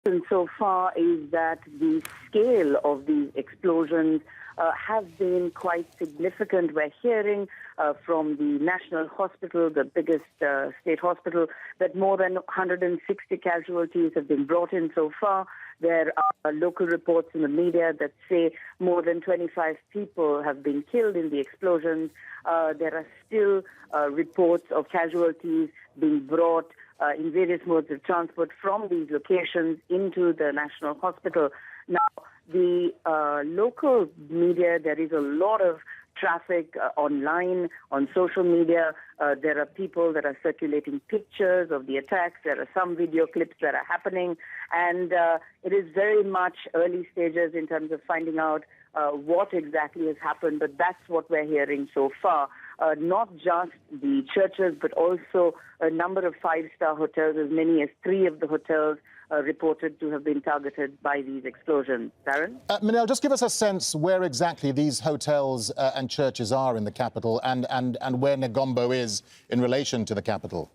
And so far is that the scale of these explosions have been quite significant. We're hearing from the National Hospital, the biggest state hospital, that more than 160 casualties have been brought in so far. There are local reports in the media that say more than 25 people have been killed in the explosions. There are still reports of casualties being brought in various modes of transport from these locations into the National Hospital. Now, the local media, there is a lot of traffic online, on social media. There are people that are circulating pictures of the attacks. There are some video clips that are happening. And it is very much early stages in terms of finding out what exactly has happened. But that's what we're hearing so far. Not just the churches, but also a number of five-star hotels. As many as 3 of the hotels reported to have been targeted by these explosions. Darren? Manel, just give us a sense where exactly these hotels and churches are in the capital and where Negombo is in relation to the capital.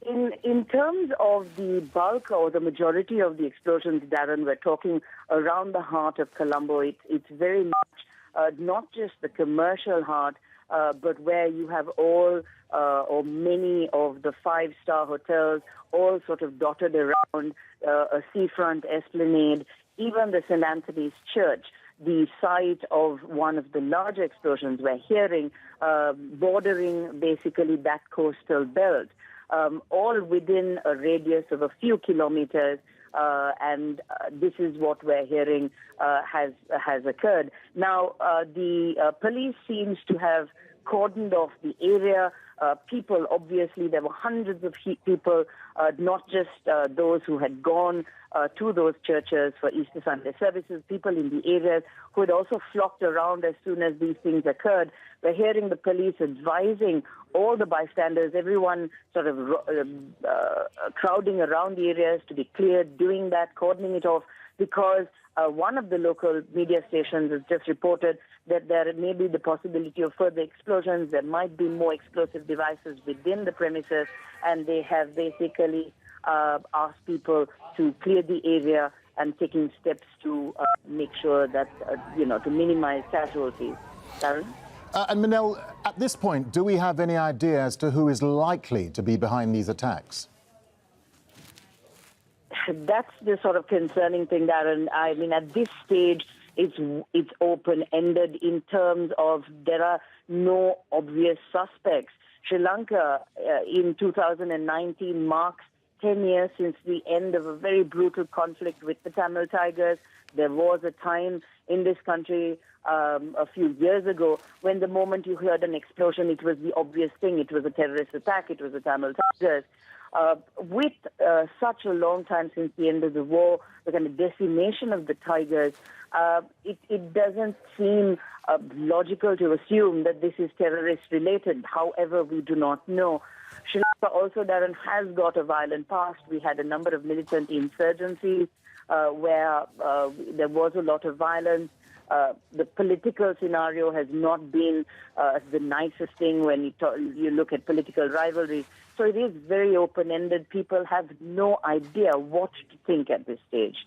In terms of the bulk or the majority of the explosions, Darren, we're talking around the heart of Colombo. It's very much not just the commercial heart, but where you have all or many of the five-star hotels all sort of dotted around a seafront esplanade, even the St. Anthony's Church, the site of one of the larger explosions we're hearing, bordering basically that coastal belt, all within a radius of a few kilometers. And this is what we're hearing has occurred. Now, the police seems to have cordoned off the area. People, obviously, there were hundreds of people, not just those who had gone to those churches for Easter Sunday services, people in the areas who had also flocked around as soon as these things occurred. We're hearing the police advising all the bystanders, everyone sort of crowding around the areas to be cleared, doing that, cordoning it off, because one of the local media stations has just reported that there may be the possibility of further explosions. There might be more explosive devices within the premises, and they have basically asked people to clear the area and taking steps to make sure that, to minimize casualties. Darren? And Manel, at this point, do we have any idea as to who is likely to be behind these attacks? That's the sort of concerning thing, Darren. I mean, at this stage, it's open-ended in terms of there are no obvious suspects. Sri Lanka in 2019 marks 10 years since the end of a very brutal conflict with the Tamil Tigers. There was a time in this country a few years ago when the moment you heard an explosion, it was the obvious thing. It was a terrorist attack. It was the Tamil Tigers. With such a long time since the end of the war, the kind of decimation of the Tigers, it doesn't seem logical to assume that this is terrorist-related. However, we do not know. Sri Lanka also, Darren, has got a violent past. We had a number of militant insurgencies where there was a lot of violence. The political scenario has not been the nicest thing when you look at political rivalries. So it is very open-ended. People have no idea what to think at this stage.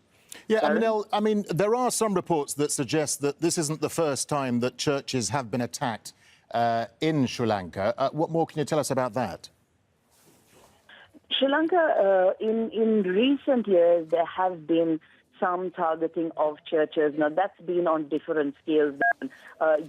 Yeah, Manel, I mean, there are some reports that suggest that this isn't the first time that churches have been attacked in Sri Lanka. What more can you tell us about that? Sri Lanka, in recent years, there have been some targeting of churches. Now, that's been on different scales.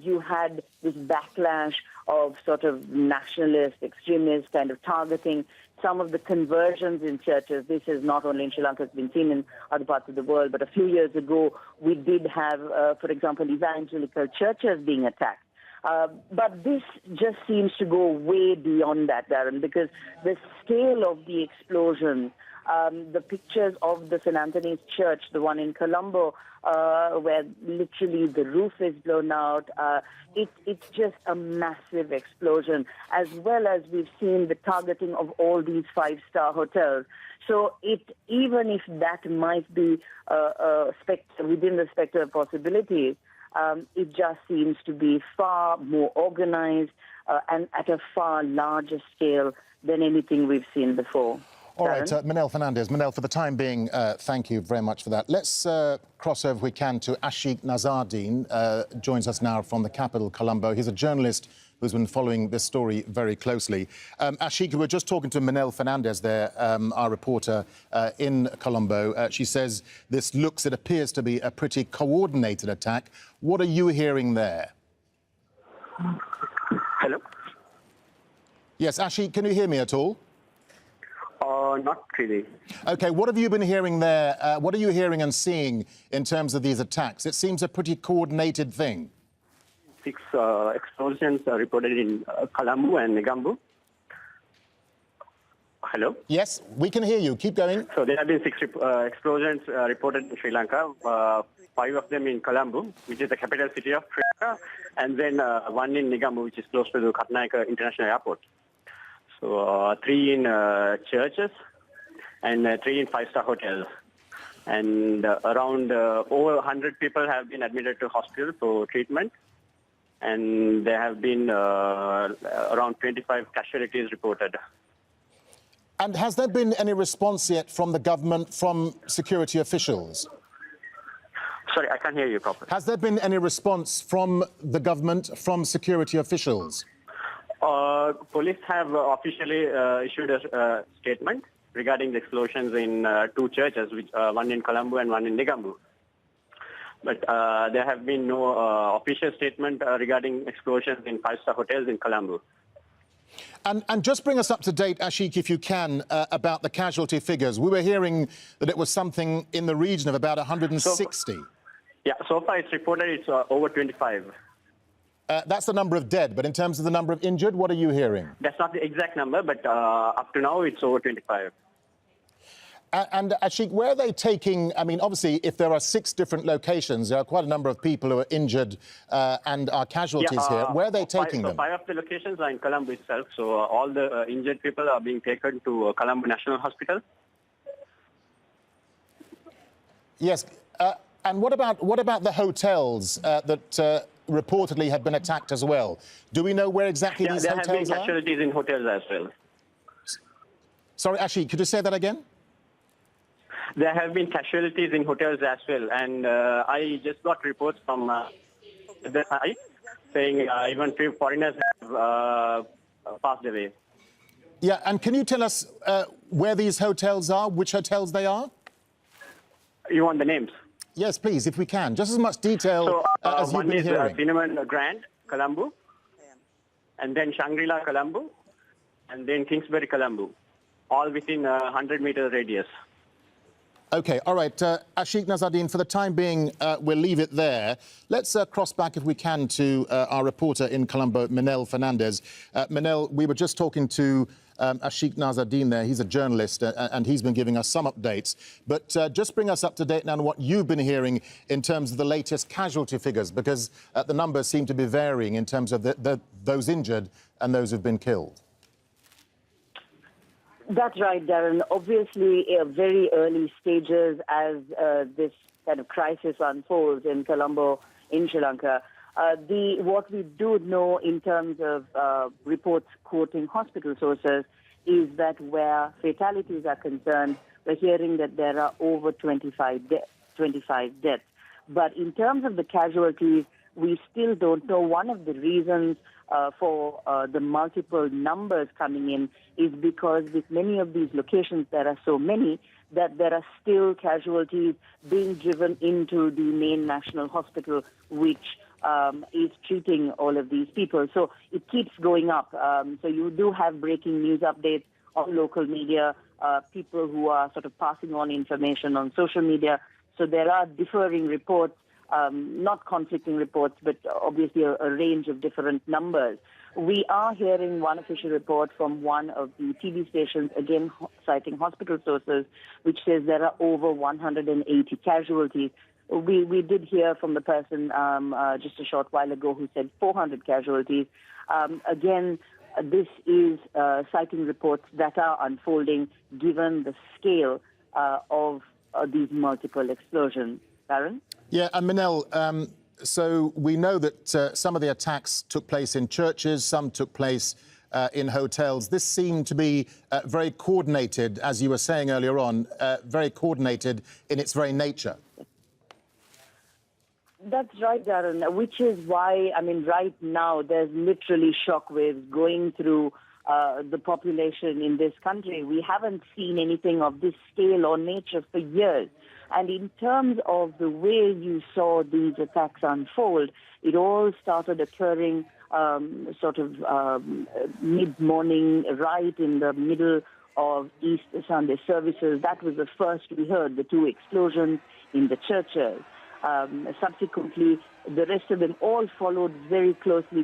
You had this backlash of sort of nationalist, extremist kind of targeting some of the conversions in churches. This is not only in Sri Lanka, it's been seen in other parts of the world. But a few years ago, we did have, for example, evangelical churches being attacked. But this just seems to go way beyond that, Darren, because the scale of the explosion, the pictures of the St. Anthony's Church, the one in Colombo, where literally the roof is blown out, it's just a massive explosion, as well as we've seen the targeting of all these five-star hotels. So even if that might be within the spectrum of possibilities, it just seems to be far more organized and at a far larger scale than anything we've seen before. All right, Manel Fernandez. Manel, for the time being, thank you very much for that. Let's cross over, if we can, to Ashik Nazardine, joins us now from the capital, Colombo. He's a journalist who's been following this story very closely. Ashik, we were just talking to Manel Fernandez there, our reporter in Colombo. She says it appears to be a pretty coordinated attack. What are you hearing there? Hello? Yes, Ashik, can you hear me at all? Not really. OK, what have you been hearing there? What are you hearing and seeing in terms of these attacks? It seems a pretty coordinated thing. 6 explosions are reported in Colombo and Negombo. Hello? Yes, we can hear you. Keep going. So there have been 6 explosions reported in Sri Lanka, 5 of them in Colombo, which is the capital city of Sri Lanka, and then 1 in Negombo, which is close to the Katnayaka International Airport. So 3 in churches and 3 in 5-star hotels. And around over 100 people have been admitted to hospital for treatment. And there have been around 25 casualties reported. And has there been any response yet from the government, from security officials? Sorry, I can't hear you properly. Has there been any response from the government, from security officials? Police have officially issued a statement regarding the explosions in 2 churches, one in Colombo and one in Negombo. But there have been no official statement regarding explosions in 5-star hotels in Colombo. And just bring us up to date, Ashik, if you can, about the casualty figures. We were hearing that it was something in the region of about 160. So far it's reported it's over 25. That's the number of dead, but in terms of the number of injured, what are you hearing? That's not the exact number, but up to now it's over 25. And Ashik, where are they taking? I mean, obviously, if there are 6 different locations, there are quite a number of people who are injured and are casualties here. Where are they taking them? 5 of the locations are in Colombo itself. So all the injured people are being taken to Colombo National Hospital. Yes. And what about the hotels that reportedly have been attacked as well? Do we know where exactly these hotels are? There have been casualties in hotels as well. Sorry, Ashik, could you say that again? There have been casualties in hotels as well, and I just got reports from the site saying even 3 foreigners have passed away. Yeah, and can you tell us where these hotels are, which hotels they are? You want the names? Yes, please, if we can. Just as much detail as you've been hearing. One is Cinnamon Grand, Colombo, and then Shangri-La, Colombo, and then Kingsbury, Colombo, all within a 100-meter radius. OK, all right. Ashik Nazardine, for the time being, we'll leave it there. Let's cross back, if we can, to our reporter in Colombo, Manel Fernandez. Manel, we were just talking to Ashik Nazardine there. He's a journalist, and he's been giving us some updates. But just bring us up to date now on what you've been hearing in terms of the latest casualty figures, because the numbers seem to be varying in terms of those injured and those who've been killed. That's right, Darren. Obviously, very early stages as this kind of crisis unfolds in Colombo, in Sri Lanka. What we do know in terms of reports quoting hospital sources is that where fatalities are concerned, we're hearing that there are over 25 deaths. But in terms of the casualties, we still don't know. One of the reasons for the multiple numbers coming in is because with many of these locations, there are so many that there are still casualties being driven into the main national hospital, which is treating all of these people. So it keeps going up. So you do have breaking news updates on local media, people who are sort of passing on information on social media. So there are differing reports. Not conflicting reports, but obviously a range of different numbers. We are hearing one official report from one of the TV stations, again citing hospital sources, which says there are over 180 casualties. We did hear from the person just a short while ago who said 400 casualties. Again, this is citing reports that are unfolding given the scale of these multiple explosions. Darren? Yeah, and Manel, so we know that some of the attacks took place in churches, some took place in hotels. This seemed to be very coordinated, as you were saying earlier on, very coordinated in its very nature. That's right, Darren, which is why, I mean, right now there's literally shockwaves going through the population in this country. We haven't seen anything of this scale or nature for years. And in terms of the way you saw these attacks unfold, it all started occurring mid-morning, right in the middle of Easter Sunday services. That was the first we heard, the two explosions in the churches. Subsequently, the rest of them all followed very closely.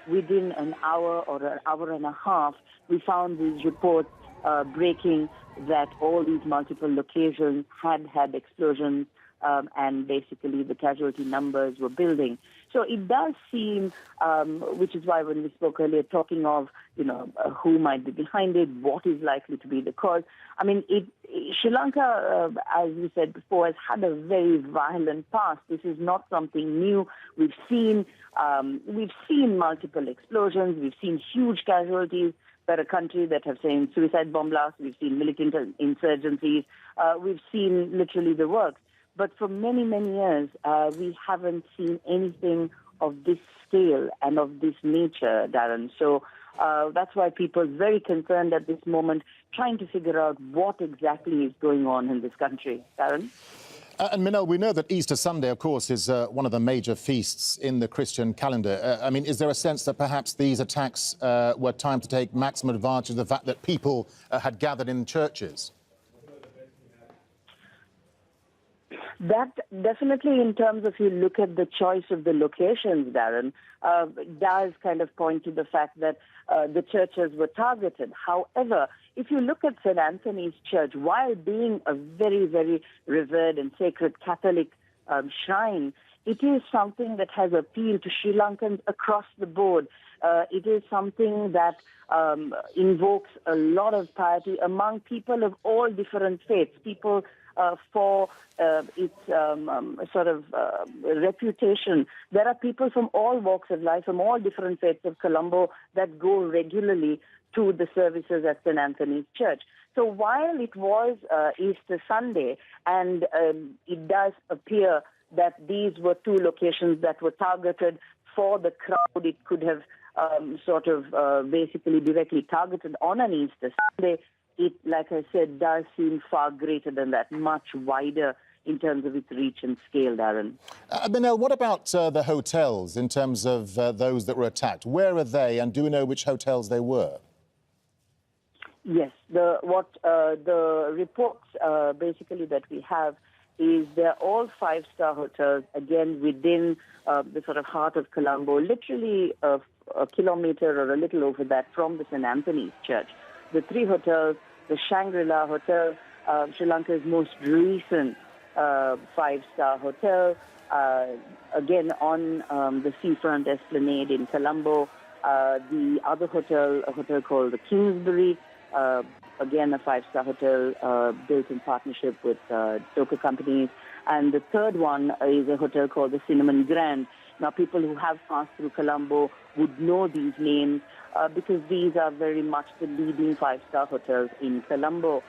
Within an hour or an hour and a half, we found these reports breaking that all these multiple locations had explosions, and basically the casualty numbers were building. So it does seem, which is why when we spoke earlier, talking of, who might be behind it, what is likely to be the cause. I mean, Sri Lanka, as we said before, has had a very violent past. This is not something new. We've seen multiple explosions. We've seen huge casualties. We're a country that have seen suicide bomb blasts. We've seen militant insurgencies. We've seen literally the works. But for many, many years, we haven't seen anything of this scale and of this nature, Darren. So that's why people are very concerned at this moment, trying to figure out what exactly is going on in this country. Darren? And Minal, we know that Easter Sunday, of course, is one of the major feasts in the Christian calendar. I mean, is there a sense that perhaps these attacks were timed to take maximum advantage of the fact that people had gathered in churches? That definitely, in terms of you look at the choice of the locations, Darren, does kind of point to the fact that the churches were targeted. However, if you look at St. Anthony's Church, while being a very, very revered and sacred Catholic shrine, it is something that has appealed to Sri Lankans across the board. It is something that invokes a lot of piety among people of all different faiths. People for its reputation. There are people from all walks of life, from all different faiths of Colombo that go regularly to the services at St. Anthony's Church. So while it was Easter Sunday, and it does appear that these were two locations that were targeted for the crowd, it could have basically directly targeted on an Easter Sunday. It, like I said, does seem far greater than that, much wider in terms of its reach and scale, Darren. Minal, what about the hotels in terms of those that were attacked? Where are they, and do we know which hotels they were? Yes, the reports basically that we have is they're all five-star hotels, again, within the sort of heart of Colombo, literally a kilometer or a little over that from the St. Anthony's Church. The three hotels, the Shangri-La Hotel, Sri Lanka's most recent five-star hotel, again on the seafront esplanade in Colombo. The other hotel, a hotel called the Kingsbury, again a five-star hotel built in partnership with Doka companies. And the third one is a hotel called the Cinnamon Grand. Now, people who have passed through Colombo would know these names because these are very much the leading five-star hotels in Colombo.